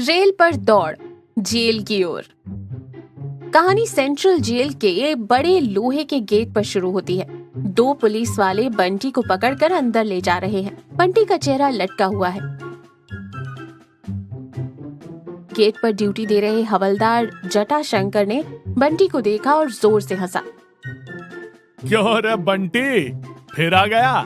Rail पर दौड़ jail की ओर। कहानी सेंट्रल जेल के बड़े लोहे के गेट पर शुरू होती है। दो पुलिस वाले बंटी को पकड़कर अंदर ले जा रहे हैं। बंटी का चेहरा लटका हुआ है। गेट पर ड्यूटी दे रहे हवलदार जटाशंकर ने बंटी को देखा और जोर से हंसा। क्यों रे बंटी, फिर आ गया?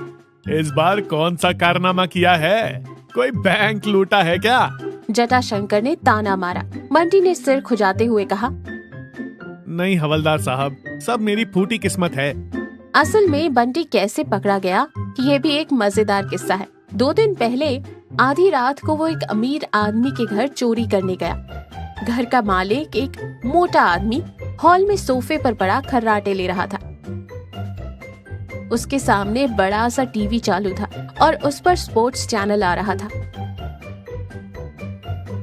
इस बार कौन सा कारनामा किया है? कोई बैंक लूटा है क्या? जटाशंकर ने ताना मारा। बंटी ने सिर खुजाते हुए कहा, नहीं हवलदार साहब, सब मेरी फूटी किस्मत है। असल में बंटी कैसे पकड़ा गया ये भी एक मजेदार किस्सा है। 2 दिन पहले आधी रात को वो एक अमीर आदमी के घर चोरी करने गया। घर का मालिक, एक मोटा आदमी, हॉल में सोफे पर पड़ा खर्राटे ले रहा था। उसके सामने बड़ा सा टीवी चालू था और उस पर स्पोर्ट्स चैनल आ रहा था।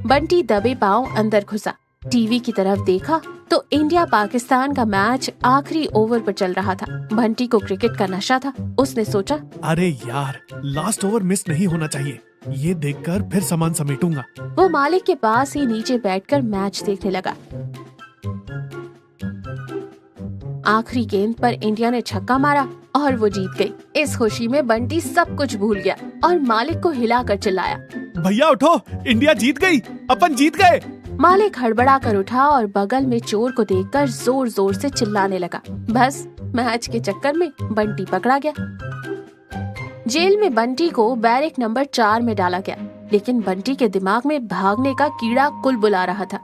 बंटी दबे पांव अंदर घुसा। टीवी की तरफ देखा तो इंडिया पाकिस्तान का मैच आखिरी ओवर पर चल रहा था। बंटी को क्रिकेट का नशा था। उसने सोचा, अरे यार, लास्ट ओवर मिस नहीं होना चाहिए। ये देखकर फिर सामान समेटूंगा। वो मालिक के पास ही नीचे बैठकर मैच देखने लगा। आखिरी गेंद पर इंडिया ने छक्का मारा और वो जीत गई। इस खुशी में बंटी सब कुछ भूल गया और मालिक को हिलाकर चिल्लाया, भैया उठो, इंडिया जीत गई, अपन जीत गए। मालिक हड़बड़ा कर उठा और बगल में चोर को देखकर जोर जोर से चिल्लाने लगा। बस मैच के चक्कर में बंटी पकड़ा गया। जेल में बंटी को बैरक नंबर 4 में डाला गया, लेकिन बंटी के दिमाग में भागने का कीड़ा कुल बुला रहा था।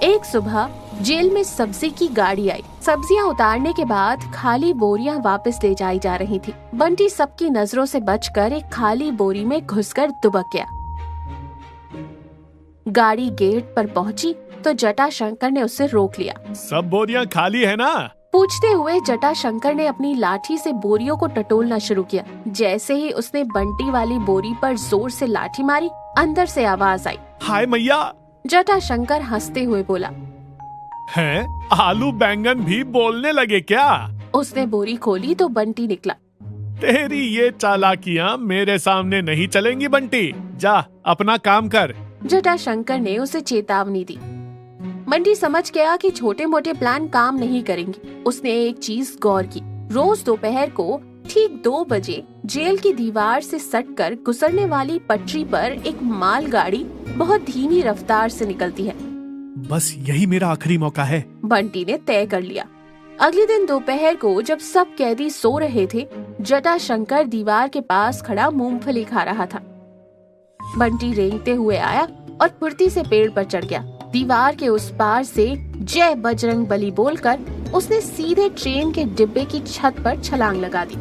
एक सुबह जेल में सब्जी की गाड़ी आई। सब्जियां उतारने के बाद खाली बोरियां वापस ले जाई जा रही थी। बंटी सबकी नजरों से बचकर एक खाली बोरी में घुसकर दुबक गया। गाड़ी गेट पर पहुंची तो जटाशंकर ने उसे रोक लिया। सब बोरियां खाली है ना? पूछते हुए जटाशंकर ने अपनी लाठी से बोरियों को टटोलना शुरू किया। जैसे ही उसने बंटी वाली बोरी पर जोर से लाठी मारी, अंदर से आवाज आई, हाय मैया। जटाशंकर हंसते हुए बोला, हैं? आलू बैंगन भी बोलने लगे क्या? उसने बोरी खोली तो बंटी निकला। तेरी ये चालाकियां मेरे सामने नहीं चलेंगी बंटी, जा अपना काम कर। जटाशंकर ने उसे चेतावनी दी। बंटी समझ गया कि छोटे मोटे प्लान काम नहीं करेंगे। उसने एक चीज गौर की। रोज दोपहर को ठीक 2 बजे जेल की दीवार से सटकर गुजरने वाली पटरी पर एक मालगाड़ी बहुत धीमी रफ्तार से निकलती है। बस यही मेरा आखिरी मौका है, बंटी ने तय कर लिया। अगले दिन दोपहर को जब सब कैदी सो रहे थे, जटाशंकर दीवार के पास खड़ा मूंगफली खा रहा था। बंटी रेंगते हुए आया और फुर्ती से पेड़ पर चढ़ गया। दीवार के उस पार से जय बजरंग बली बोलकर उसने सीधे ट्रेन के डिब्बे की छत पर छलांग लगा दी।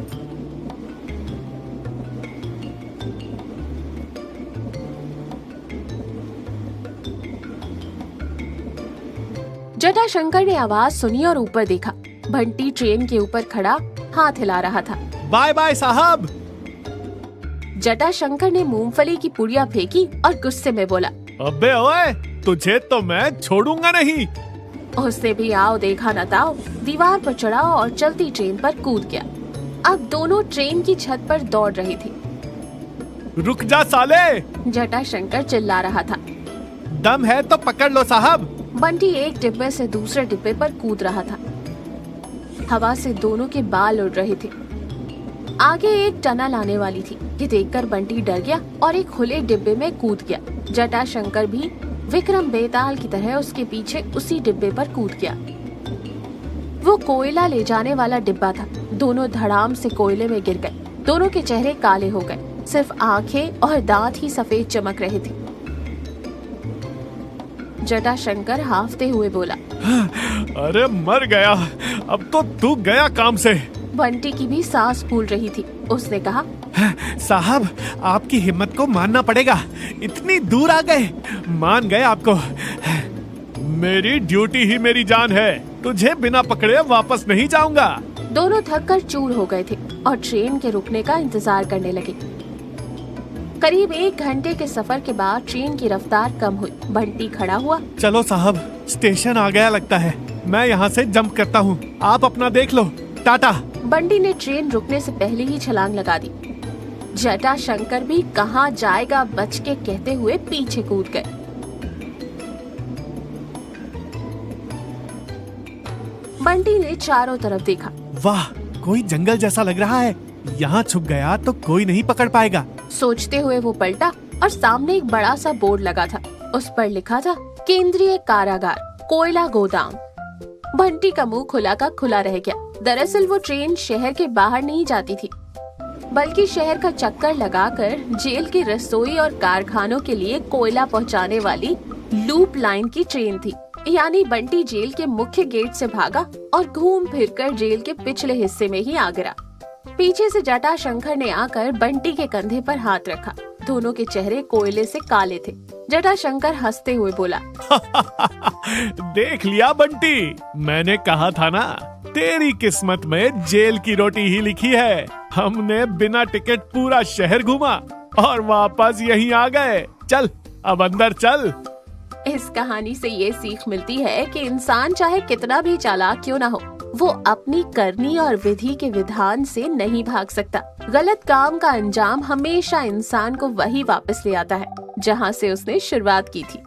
जटाशंकर ने आवाज सुनी और ऊपर देखा। बंटी ट्रेन के ऊपर खड़ा हाथ हिला रहा था। बाय बाय साहब। जटाशंकर ने मूंगफली की पुड़िया फेंकी और गुस्से में बोला, अबे ओए, तुझे तो मैं छोड़ूंगा नहीं। उसने भी आओ देखा न ताओ दीवार पर चढ़ा और चलती ट्रेन पर कूद गया। अब दोनों ट्रेन की छत पर दौड़ रहे थे। रुक जा साले, जटाशंकर चिल्ला रहा था। दम है तो पकड़ लो साहब। बंटी एक डिब्बे से दूसरे डिब्बे पर कूद रहा था। हवा से दोनों के बाल उड़ रहे थे। आगे एक टनल आने वाली थी। ये देखकर बंटी डर गया और एक खुले डिब्बे में कूद गया। जटाशंकर भी विक्रम बेताल की तरह उसके पीछे उसी डिब्बे पर कूद गया। वो कोयला ले जाने वाला डिब्बा था। दोनों धड़ाम से कोयले में गिर गए। दोनों के चेहरे काले हो गए। सिर्फ आंखें और दांत ही सफेद चमक रहे थे। जटाशंकर हांफते हुए बोला, अरे मर गया, अब तो तू गया काम से। बंटी की भी सांस फूल रही थी। उसने कहा, साहब, आपकी हिम्मत को मानना पड़ेगा। इतनी दूर आ गए, मान गए आपको। मेरी ड्यूटी ही मेरी जान है। तुझे बिना पकड़े वापस नहीं जाऊंगा। दोनों थक कर चूर हो गए थे और ट्रेन के रुकने का इंतजार करने लगे। करीब 1 घंटे के सफर के बाद ट्रेन की रफ्तार कम हुई। बंटी खड़ा हुआ। चलो साहब, स्टेशन आ गया लगता है। मैं यहाँ से जंप करता हूँ, आप अपना देख लो। टाटा। बंटी ने ट्रेन रुकने से पहले ही छलांग लगा दी। जटाशंकर भी कहाँ जाएगा बच के कहते हुए पीछे कूद गए। बंटी ने चारों तरफ देखा। वाह, कोई जंगल जैसा लग रहा है। यहाँ छुप गया तो कोई नहीं पकड़ पाएगा। सोचते हुए वो पलटा और सामने एक बड़ा सा बोर्ड लगा था। उस पर लिखा था केंद्रीय कारागार, कोयला गोदाम। बंटी का मुंह खुला का खुला रह गया। दरअसल वो ट्रेन शहर के बाहर नहीं जाती थी, बल्कि शहर का चक्कर लगाकर जेल की रसोई और कारखानों के लिए कोयला पहुंचाने वाली लूप लाइन की ट्रेन थी। यानी बंटी जेल के मुख्य गेट से भागा और घूम फिरकर जेल के पिछले हिस्से में ही आ गिरा। पीछे से जटाशंकर ने आकर बंटी के कंधे पर हाथ रखा। दोनों के चेहरे कोयले से काले थे। जटाशंकर हंसते हुए बोला, देख लिया बंटी, मैंने कहा था ना, तेरी किस्मत में जेल की रोटी ही लिखी है। हमने बिना टिकट पूरा शहर घूमा और वापस यहीं आ गए। चल अब अंदर चल। इस कहानी से ये सीख मिलती है कि इंसान चाहे कितना भी चालाक क्यों ना हो, वो अपनी करनी और विधि के विधान से नहीं भाग सकता। गलत काम का अंजाम हमेशा इंसान को वही वापस ले आता है जहाँ से उसने शुरुआत की थी।